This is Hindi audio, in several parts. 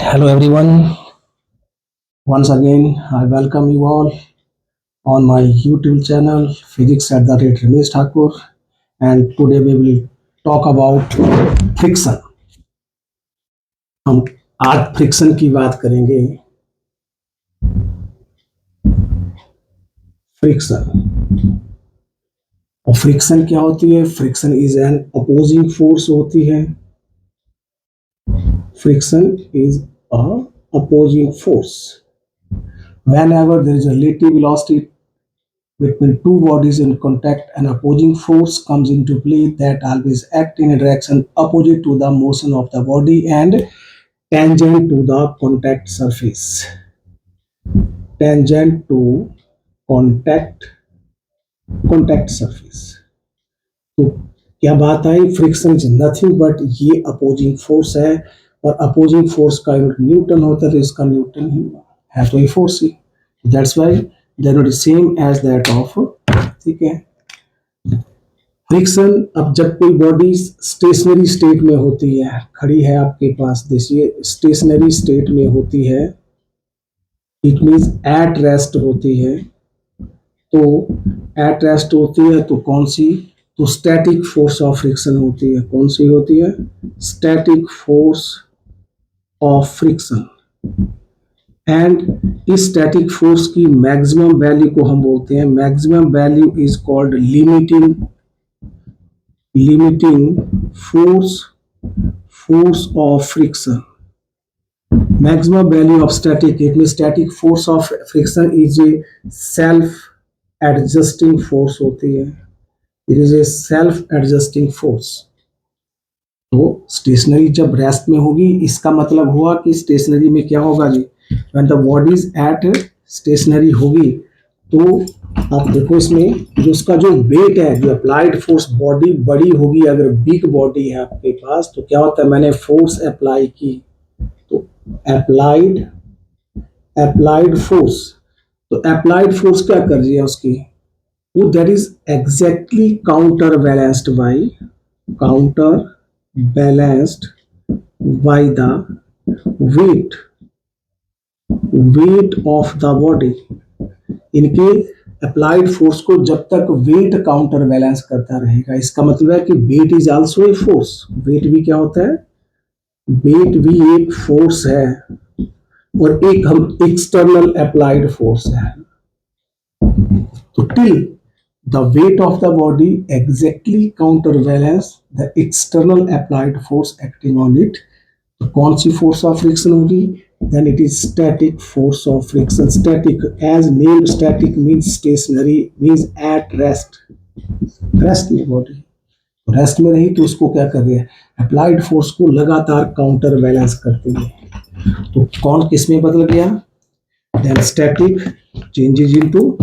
Hello everyone. Once again, I welcome you all on my YouTube channel Physics at the rate Ramesh Thakur, and today we will talk about friction. हम आज फ्रिक्शन की बात करेंगे. फ्रिक्शन और फ्रिक्शन क्या होती है? Friction is an opposing force होती है. Friction is a opposing force. Whenever there is a relative velocity between two bodies in contact, an opposing force comes into play that always act in a direction opposite to the motion of the body and tangent to the contact surface. Tangent to contact surface. तो क्या बात आई? फ्रिक्शन इज नथिंग बट ये अपोजिंग फोर्स है, और अपोजिंग फोर्स का यूनिट न्यूटन होता है, तो इसका न्यूटन ही है, तो ये फोर्स ही. That's why they are not same as that of. ठीक है. फ्रिक्शन, अब जब कोई बॉडी स्टेशनरी स्टेट में होती है, खड़ी है आपके पास, देखिए स्टेशनरी स्टेट में होती है, इट मीन्स एट रेस्ट होती है. तो एट रेस्ट होती है तो कौन सी? तो स्टैटिक फोर्स ऑफ फ्रिक्शन होती है. कौन सी होती है? Static force of friction. And इस स्टैटिक फोर्स की मैक्सिमम वैल्यू को हम बोलते हैं, maximum value is called limiting force of friction. Maximum value of static, it mean static force of friction is a self adjusting force होती है. It is a self adjusting force. तो स्टेशनरी जब रेस्ट में होगी, इसका मतलब हुआ कि स्टेशनरी में क्या होगा जी? When the body is at stationary होगी, तो आप देखो इसमें जो उसका जो वेट है, जो अप्लाइड फोर्स, बॉडी बड़ी होगी, अगर बिग बॉडी है आपके पास, तो क्या होता है? मैंने फोर्स अप्लाई की, तो अप्लाइड फोर्स. तो अप्लाइड फोर्स क्या कर रही है उसकी? वो that is exactly counter balanced by the weight of the body. इनके अप्लाइड फोर्स को जब तक वेट काउंटर बैलेंस करता रहेगा, इसका मतलब है कि weight is also a force. Weight भी क्या होता है? वेट भी एक फोर्स है, और एक हम एक्सटर्नल अप्लाइड फोर्स है. तो till the weight of the body exactly counterbalance the external applied force acting on it. तो कौन सी फोर्स ऑफ फ्रिक्शन होगी? Then it is static force of friction. Static, as named, static means stationary, means at rest. Rest में बॉडी, रेस्ट में रही तो उसको क्या कर रही है? अप्लाइड फोर्स को लगातार काउंटर बैलेंस करती है. तो कौन किस में बदल गया? Then static changes into,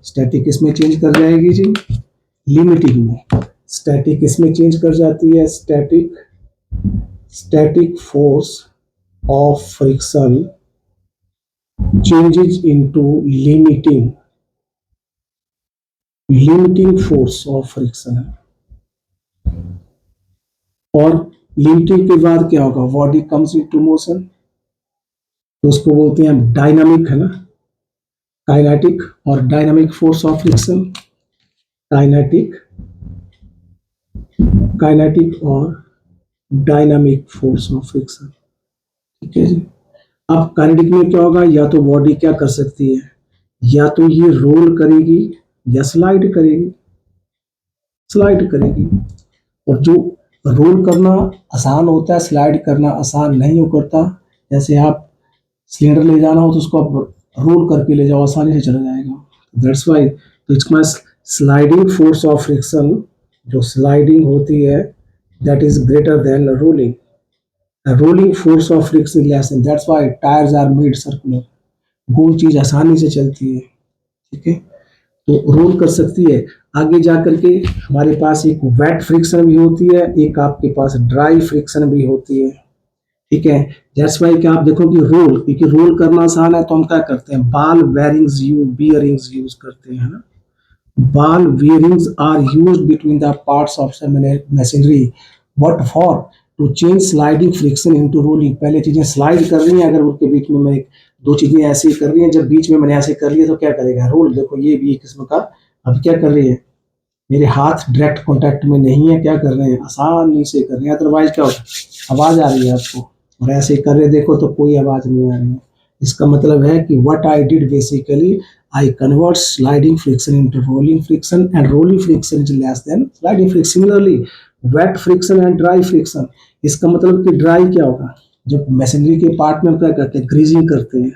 static इसमें चेंज कर जाएगी जी लिमिटिंग में. स्टैटिक इसमें चेंज कर जाती है, static force of friction changes into limiting force of friction. और लिमिटिंग के बाद क्या होगा? बॉडी कम्स इनटू मोशन, तो उसको बोलते हैं डायनामिक, है ना, काइनेटिक और dynamic force of friction. Kinetic और डायनामिक फोर्स ऑफ फ्रिक्शन. ठीक है जी. अब काइनेटिक में क्या होगा? या तो बॉडी क्या कर सकती है? या तो ये रोल करेगी या स्लाइड करेगी. और जो रोल करना आसान होता है, स्लाइड करना आसान नहीं हो करता. जैसे आप सिलेंडर ले जाना हो तो उसको आप रोल करके ले जाओ, आसानी से चला जाएगा. दैट्स वाई तो इसमें स्लाइडिंग फोर्स ऑफ फ्रिक्शन, जो स्लाइडिंग होती है, that is greater than rolling. Rolling force of friction less, that's why tyres are made circular. गोल चीज आसानी से चलती है. ठीक है. तो रोल कर सकती है. आगे जाकर के हमारे पास एक वेट फ्रिक्शन भी होती है, एक आपके पास ड्राई फ्रिक्शन भी होती है. ठीक है. दैट्स वाई कि आप देखो कि रोल, क्योंकि रोल करना आसान है तो हम क्या करते हैं? बॉल बियरिंग्स यूज करते हैं ना. Ball bearings are used between the parts of machinery. What for? To change sliding friction into rolling. पहले चीजें स्लाइड कर रही हैं, अगर उनके बीच में मैं दो चीजें ऐसे कर रही हैं, जब बीच में मैंने ऐसे कर लिया तो क्या करेगा, रोल। देखो ये भी एक किस्म का, अब क्या कर रही है, मेरे हाथ डायरेक्ट कांटेक्ट में नहीं है, क्या कर रहे हैं, आसानी से कर रहे हैं, अदरवाइज क्या होता है, आवाज आ रही है आपको, और ऐसे कर रहे देखो तो कोई आवाज नहीं आ रही है। इसका मतलब है कि what I did basically, I convert sliding friction into rolling friction, and rolling friction is less than sliding friction. Similarly wet friction and dry friction, इसका मतलब कि ड्राई क्या होगा, जब मशीनरी के पार्ट में हम क्या करते हैं, ग्रीजिंग करते हैं,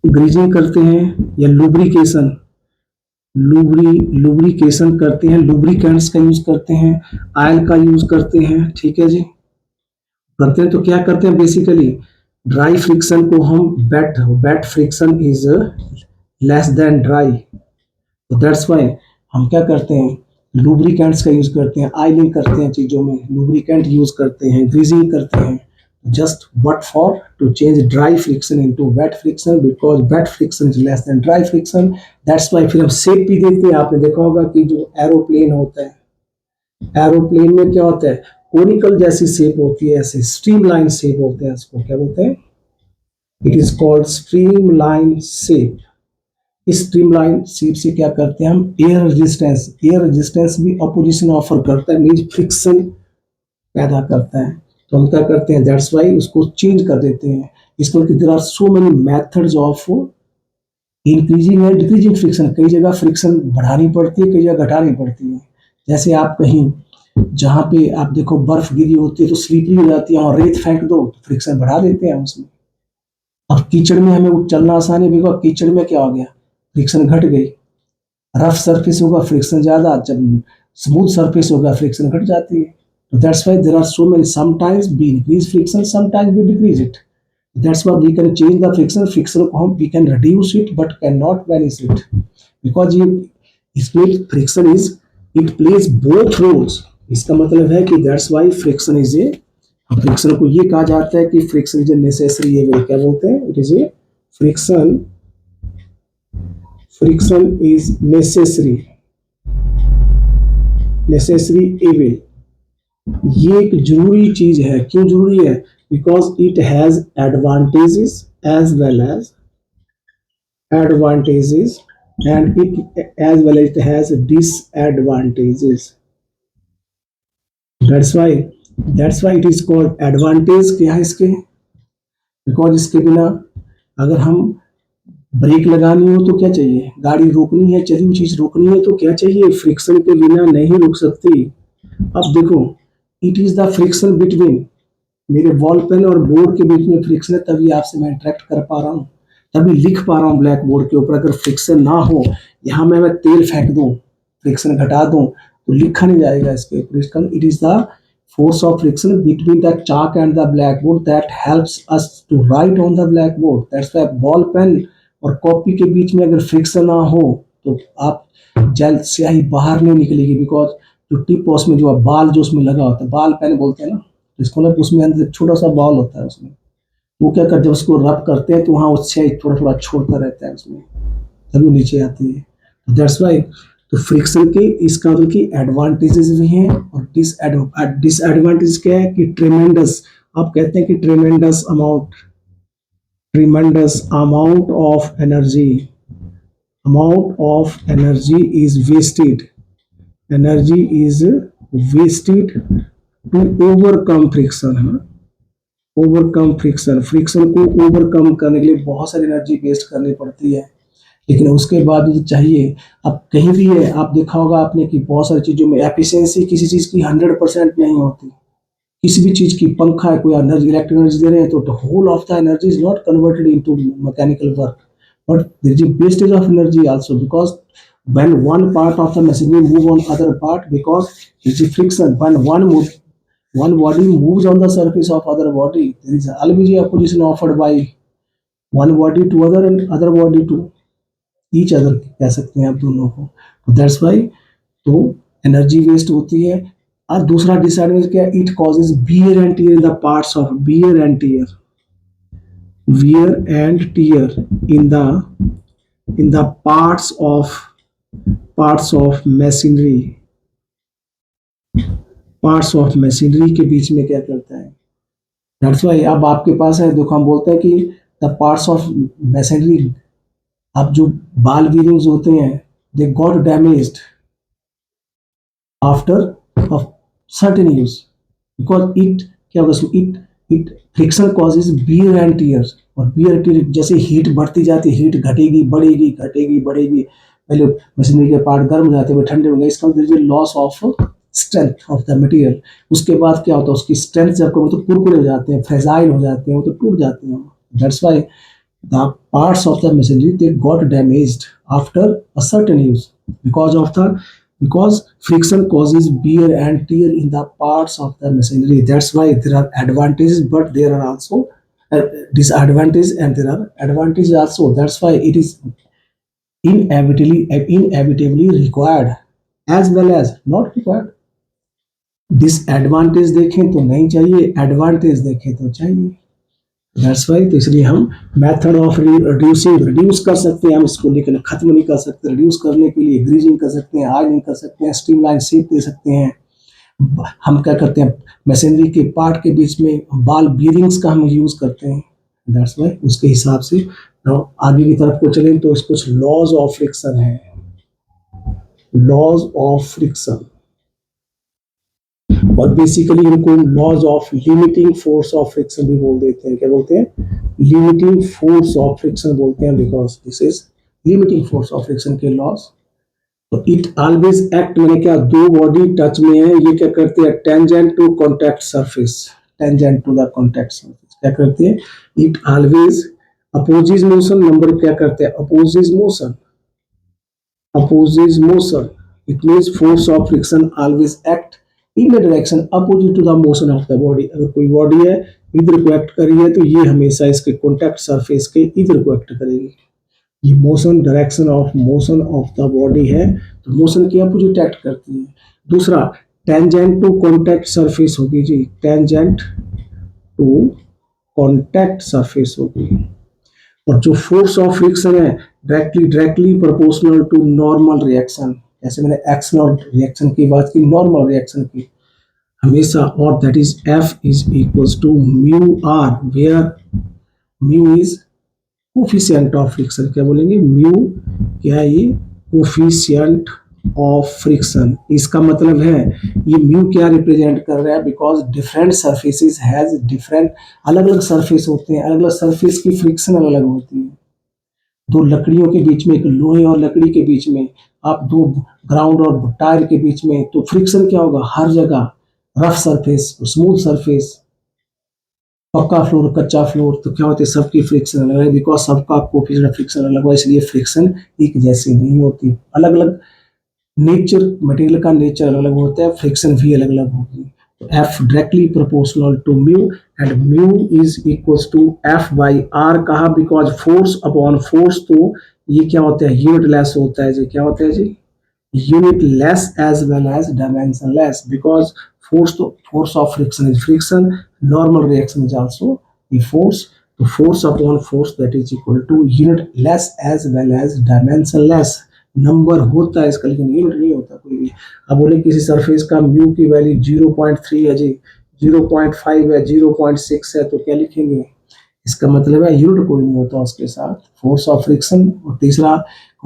ग्रीजिंग करते हैं या लुब्रिकेशन, लुब्रिकेशन करते हैं, लुब्रिकेंट्स का यूज करते हैं, ऑयल का यूज करते हैं, ठीक है जी, करते हैं तो क्या करते हैं बेसिकली, ड्राई फ्रिक्शन को हम wet friction is less than dry, तो दैट्स वाई हम क्या करते हैं, लुब्रिकेंट्स का यूज करते हैं, ऑयलिंग करते हैं चीजों में, लुब्रिकेंट यूज करते हैं, ग्रीजिंग करते हैं, just what for, to change dry friction into wet friction, because wet friction is less than dry friction, that's why। फिर हम शेप भी देते हैं, आपने देखा होगा कि जो एरोप्लेन होता है, एरोप्लेन में क्या होता है, कोनिकल जैसी शेप होती है, ऐसे स्ट्रीमलाइन शेप होते हैं, इसको क्या बोलते हैं, it is called streamline shape. इस स्ट्रीमलाइन शेप से क्या करते हैं हम, एयर रेजिस्टेंस भी अपोजिशन ऑफर करता है, मीन फ्रिक्शन पैदा करता है, तो हम क्या करते हैं, दैट्स वाई उसको चेंज कर देते हैं। इसको there are so many methods of increasing and decreasing friction, कई जगह फ्रिक्शन बढ़ानी पड़ती है, कई जगह घटानी पड़ती है। जैसे आप कहीं जहाँ पे आप देखो बर्फ गिरी होती है तो स्लिपरी हो जाती है, और रेत फेंक दो तो फ्रिक्शन बढ़ा देते हैं उसमें। अब कीचड़ में हमें चलना आसान है, बिकॉज कीचड़ में क्या हो गया, फ्रिक्शन घट गई, रफ सरफेस होगा फ्रिक्शन ज्यादा, जब स्मूथ सरफेस होगा फ्रिक्शन घट जाती है। So that's why there are so many, sometimes we increase friction, sometimes we decrease it, that's why we can change the friction को हम we can reduce it but cannot vanish it, because ये इसमें friction is, it plays both roles। इसका मतलब है कि that's why friction is a, friction को ये कहा जाता है कि friction is a necessary evil, क्या बोलते हैं, it is a friction is necessary evil। ये एक जरूरी चीज है, क्यों जरूरी है, because it has advantages as well as advantages, and it as well as it has disadvantages, that's why it is called advantage. क्या है इसके, बिकॉज इसके बिना अगर हम ब्रेक लगानी हो तो क्या चाहिए, गाड़ी रोकनी है, चली हुई चीज रोकनी है तो क्या चाहिए, फ्रिक्शन के बिना नहीं रुक सकती। अब देखो, it is the friction between, मेरे बॉल पेन और बोर्ड के बीच में फ्रिक्शन है, तभी आपसे मैं इंटरेक्ट कर पा रहा हूँ, तभी लिख पा रहा हूँ ब्लैक बोर्ड के ऊपर। अगर फ्रिक्शन ना हो, यहाँ में मैं तेल फेंक दूं, फ्रिक्शन घटा दूं, तो लिखा नहीं जाएगा इसके ऊपर। It is the force of friction between the chalk and the blackboard that helps us to write on the blackboard, that's why ball pen और कॉपी के बीच में अगर फ्रिक्शन ना हो तो आप जल्द स्याही बाहर नहीं निकलेगी, बिकॉज जो टिप उसमें जो बाल जो उसमें लगा होता है, बाल पेन बोलते हैं ना, तो इसको मतलब उसमें अंदर छोटा सा बॉल होता है उसमें, वो क्या करते हैं, उसको रब करते हैं तो वहाँ उससे थोड़ा थोड़ा छोड़ता रहता है उसमें, तभी नीचे आती है। तो दैट्स वाई, तो फ्रिक्शन के इसका मतलब कि एडवांटेजेस भी हैं, और डिसएडवांटेज क्या है कि ट्रेमेंडस, आप कहते हैं कि tremendous amount of energy is wasted, energy is wasted to overcome friction. हाँ, ओवरकम फ्रिक्शन, फ्रिक्शन को ओवरकम करने के लिए बहुत सारी एनर्जी वेस्ट करनी पड़ती है, लेकिन उसके बाद तो चाहिए। अब कहीं भी है, आप देखा होगा आपने कि बहुत सारी चीजों में एफिशिएंसी किसी चीज की 100% नहीं होती, किसी भी चीज की, पंखा है, कोई एनर्जी इलेक्ट्रिक एनर्जी दे रहे हैं तो whole of the energy is not converted into mechanical work, but there is wastage of energy also, because when one part of the machinery move on other part, because it's a friction, one body moves on the surface of other body, there is always a opposition offered by one body to other and other body to each other, कह सकते हैं आप दोनों को, तो दैट्स वाई तो एनर्जी वेस्ट होती है। और दूसरा डिसएडवांटेज क्या है, it causes wear and tear in the parts of wear and tear in the parts of machinery, parts of machinery के बीच में क्या करता है। दैट्स वाई अब आपके पास है, देखो हम बोलते हैं कि द पार्ट्स ऑफ मशीनरी, अब जो बाल बीरिंग्स होते हैं, they got damaged after of certain use because it क्या होगा इसमें, it friction causes wear and tear, और बियर टीयर जैसे हीट बढ़ती जाती है, हीट घटेगी बढ़ेगी घटेगी बढ़ेगी, पहले मशीनरी के पार्ट गर्म हो जाते हैं ठंडे होंगे, इसका मतलब loss of strength of the material. उसके बाद क्या होता है, उसकी स्ट्रेंथ जब कम हो तो कुरकुरे हो जाते हैं, फ्रेजाइल हो जाते हैं, वो तो टूट जाते हैं। That's why the parts of the machinery they got damaged after a certain use because of the because friction causes wear and tear in the parts of the machinery. That's why there are advantages, but there are also disadvantages, and there are advantages also. That's why it is inevitably required as well as not required. Disadvantage देखें तो नहीं चाहिए, एडवांटेज देखें तो चाहिए। दैट्स वाई, तो इसलिए हम मेथड ऑफ रिड्यूसिंग, रिड्यूस कर सकते हैं हम इसको, लेकिन खत्म नहीं कर सकते। रिड्यूस करने के लिए ग्रीजिंग कर सकते हैं, आयरनिंग कर सकते हैं, स्ट्रीमलाइन शेप दे सकते हैं। हम क्या करते हैं, मशीनरी के पार्ट के बीच में बाल बीरिंग्स का हम यूज करते हैं। दैट्स वाई उसके हिसाब से आगे की तरफ को चलें तो कुछ लॉज ऑफ फ्रिक्शन है। लॉज ऑफ फ्रिक्शन, और बेसिकली इनको laws of limiting force of friction भी बोल देते हैं। क्या बोलते हैं, लिमिटिंग फोर्स ऑफ फ्रिक्शन बोलते हैं, because this is limiting force of friction के लॉज। तो इट ऑलवेज एक्ट, मैंने क्या, दो बॉडी टच में है, ये क्या करते हैं, tangent to contact surface, tangent to the contact surface क्या करते हैं, it always opposes motion, number क्या करते हैं, opposes motion, opposes motion. It means force of friction always act in the direction opposite to the motion of the body. अगर कोई बॉडी है इधर को एक्ट कर रही है तो ये हमेशा इसके कॉन्टैक्ट सरफेस के इधर को एक्ट करेगी। ये motion, direction of motion of the body है, तो मोशन के अपोजिट एक्ट करती है। दूसरा टेंजेंट टू कॉन्टैक्ट सरफेस होगी जी, टेंजेंट टू कॉन्टैक्ट सरफेस होगी। और जो फोर्स ऑफ फ्रिक्शन है directly proportional to normal reaction, जैसे मैंने एक्शनल रिएक्शन की बात की, नॉर्मल रिएक्शन की हमेशा, और that is F is equals to mu R, where mu is coefficient of friction. क्या बोलेंगे, म्यू क्या है, ये कोफिशिएंट ऑफ फ्रिक्शन। इसका मतलब है ये म्यू क्या रिप्रेजेंट कर रहा है, because different surfaces has different, अलग अलग सरफेस होते हैं, अलग अलग सरफेस की फ्रिक्शन अलग अलग होती है। दो लकड़ियों के बीच में, एक लोहे और लकड़ी के बीच में, आप दो ग्राउंड और टायर के बीच में, तो फ्रिक्शन क्या होगा, हर जगह रफ सरफेस, स्मूथ सरफेस, पक्का फ्लोर, कच्चा फ्लोर, तो क्या होते हैं, सबकी फ्रिक्शन अलग है, बिकॉज सबका कोफिशिएंट फ्रिक्शन अलग हुआ, इसलिए फ्रिक्शन एक जैसी नहीं होती, अलग अलग नेचर, मटेरियल का नेचर अलग अलग होता है, फ्रिक्शन भी अलग अलग होगी। तो F directly proportional to mu, and mu is equals to F by R, कहा, बिकॉज फोर्स अपॉन फोर्स, तो ये क्या होता है, यूनिट लेस होता है जी, क्या होता है जी, unitless as well as dimensionless, because force to force of friction is friction, normal reaction is also a force, to force upon force that is equal to unit less as well as dimension less। Number होता है इसका लेकिन यूनिट नहीं होता कोई भी। अब बोले किसी सरफेस का म्यू की वैल्यू 0.3 है जी, 0.5 है, 0.6 है, तो क्या लिखेंगे, इसका मतलब है यूनिट कोई नहीं होता उसके साथ, फोर्स ऑफ फ्रिक्शन। और तीसरा,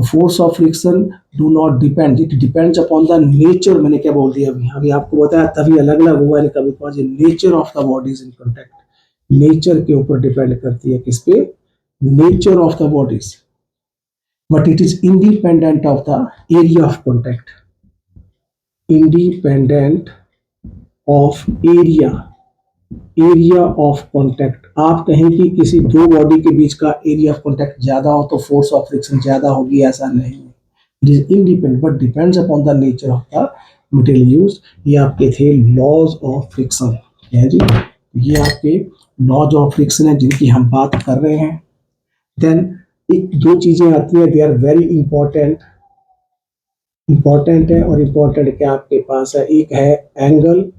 force of friction do not depend, it depends upon the nature, मैंने क्या बोल दिया अभी अभी आपको बताया, तभी अलग अलग हुआ है कभी, because nature of the bodies in contact, nature के ऊपर डिपेंड करती है, किस पे, nature of the bodies, but it is independent of the area of contact, independent of area, area of contact. आप कहें कि किसी दो बॉडी के बीच का एरिया ऑफ कॉन्टैक्ट ज्यादा हो तो फोर्स ऑफ फ्रिक्शन ज्यादा होगी, ऐसा नहीं है। It is independent but depends upon the nature of the material use. ये आपके थे लॉज ऑफ फ्रिक्शन है जी, ये आपके लॉज ऑफ फ्रिक्शन है जिनकी हम बात कर रहे हैं। देन एक दो चीजें आती हैं, they are very important, important है, और इंपॉर्टेंट क्या आपके पास है, एक है angle,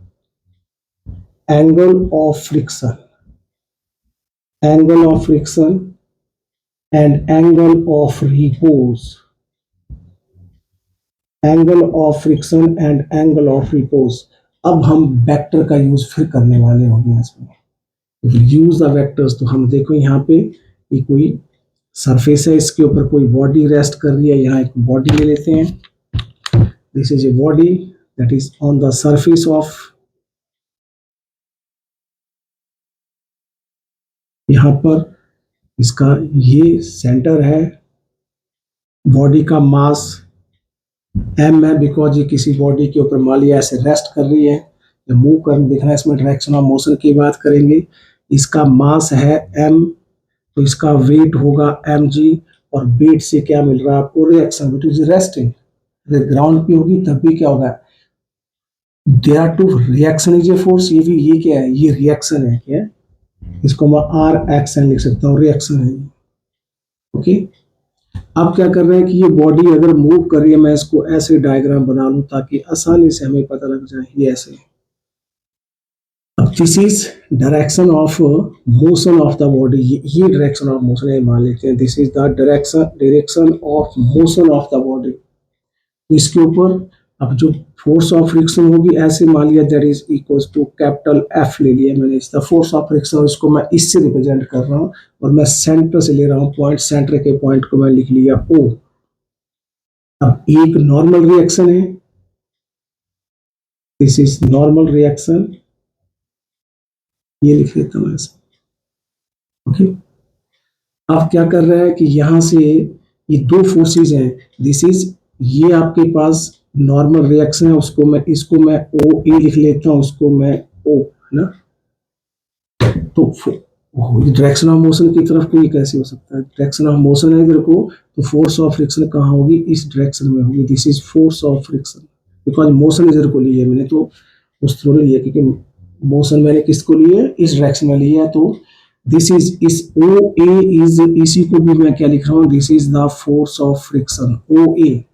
angle of friction, angle of friction and angle of repose, angle of friction and angle of repose। अब हम वेक्टर का यूज फिर करने वाले होंगे इसमें। यूज द वेक्टर्स, तो हम देखो यहाँ पे ये कोई सरफेस है, इसके ऊपर कोई बॉडी रेस्ट कर रही है। यहाँ एक बॉडी ले लेते हैं, this is a body that is on the surface of, यहाँ पर इसका ये सेंटर है। बॉडी का मास m है, बिकॉज ये किसी बॉडी के ऊपर मान लिया ऐसे रेस्ट कर रही है या मूव कर दिख रहा है, इसमें डायरेक्शन ऑफ मोशन की बात करेंगे। इसका मास है m, तो इसका वेट होगा mg, और वेट से क्या मिल रहा है आपको, रिएक्शन, विच इज रेस्टिंग। अगर ग्राउंड पे होगी तब भी क्या होगा, there are two, reaction is a force, ये भी ये क्या है, ये रिएक्शन है। क्या है, इसको मैं आर एक्शन लिख सकता हूँ, रिएक्शन है। ओके, अब क्या कर रहे हैं कि ये बॉडी अगर मूव कर रही है, मैं इसको ऐसे डायग्राम बना लूं ताकि आसानी से हमें पता लग जाए, ये ऐसे। अब this is direction of motion of the body, ये डायरेक्शन ऑफ मोशन है, मान लेते हैं this is the direction of motion of the body. इसके ऊपर अब जो फोर्स ऑफ फ्रिक्शन होगी, ऐसे मान लिया that is equals to capital F ले लिया मैंने, इसका फोर्स ऑफ फ्रिक्शन, इसको मैं इससे रिप्रेजेंट कर रहा हूँ, और मैं सेंटर से ले रहा हूँ पॉइंट, सेंटर के पॉइंट को मैं लिख लिया ओ। अब एक नॉर्मल रिएक्शन है, दिस इज नॉर्मल रिएक्शन, ये लिख लेता हूं ऐसे। ओके, अब क्या कर रहा है कि यहां से ये दो फोर्सेस हैं, दिस इज, ये आपके पास नॉर्मल रिएक्शन है, उसको मैं, इसको मैं ओ ए लिख लेता हूं, उसको मैं ओ, है ना। तो डायरेक्शन ऑफ मोशन की तरफ को ये कैसे हो सकता है, डायरेक्शन ऑफ मोशन है इधर को, तो फोर्स ऑफ फ्रिक्शन कहाँ होगी, इस डायरेक्शन में होगी, this is force of friction, because motion इधर को ली है मैंने, तो उस थोड़ी लिया, क्योंकि मोशन मैंने किसको लिए, इस डायरेक्शन में लिया, तो दिस इज, इस ओ ए इज, इसी को भी मैं क्या लिख रहा हूँ, this is the force of friction O A,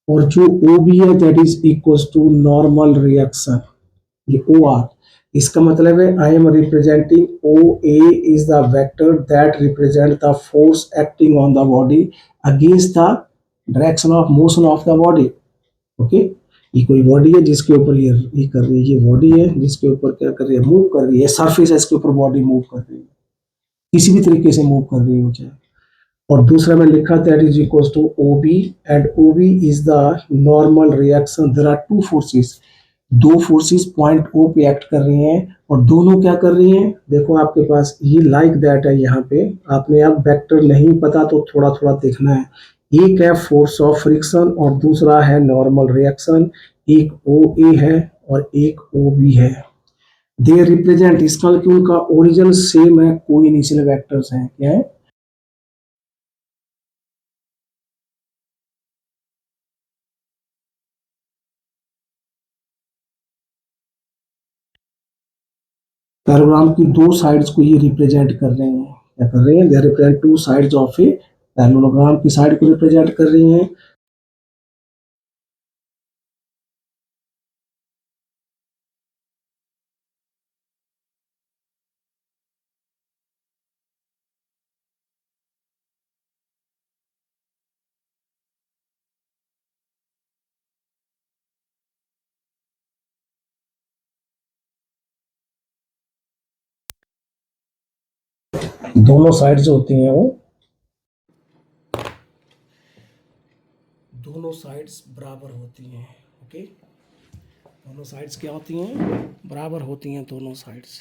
और जो ओ बी है that is equal to normal reaction, ये ओ आर। इसका मतलब है I am representing O A is the vector that represent the force acting on the body against the direction of motion of the body. Okay, ये कोई बॉडी है जिसके ऊपर ये कर रही है, ये बॉडी है जिसके ऊपर क्या कर रही है, मूव कर रही है, सरफेस है इसके ऊपर बॉडी मूव कर रही है, किसी भी तरीके से मूव कर रही हो चाहे। और दूसरा मैं लिखा that is equal to O B, and O B is the normal reaction, there are two forces, दो फोर्सेस पॉइंट ओ पे एक्ट कर रही हैं, और दोनों क्या कर रही हैं, देखो आपके पास ये लाइक दैट है, यहाँ पे आपने अब वेक्टर नहीं पता तो थोड़ा थोड़ा देखना है। एक है फोर्स ऑफ फ्रिक्शन और दूसरा है नॉर्मल रिएक्शन, एक ओ ए है और एक ओ बी है, दे रिप्रेजेंट, इसका कि उनका ओरिजिन सेम है, कोई इनिशियल वेक्टर्स हैं, क्या है। पैराग्राम की दो साइड्स को ये रिप्रेजेंट कर रहे हैं, क्या कर रहे हैं, they represent two sides of a parallelogram, की साइड को रिप्रेजेंट कर रही हैं। दोनों साइड जो होती हैं वो, दोनों साइड्स बराबर होती हैं। ओके, दोनों साइड्स क्या होती हैं, बराबर होती हैं दोनों साइड्स।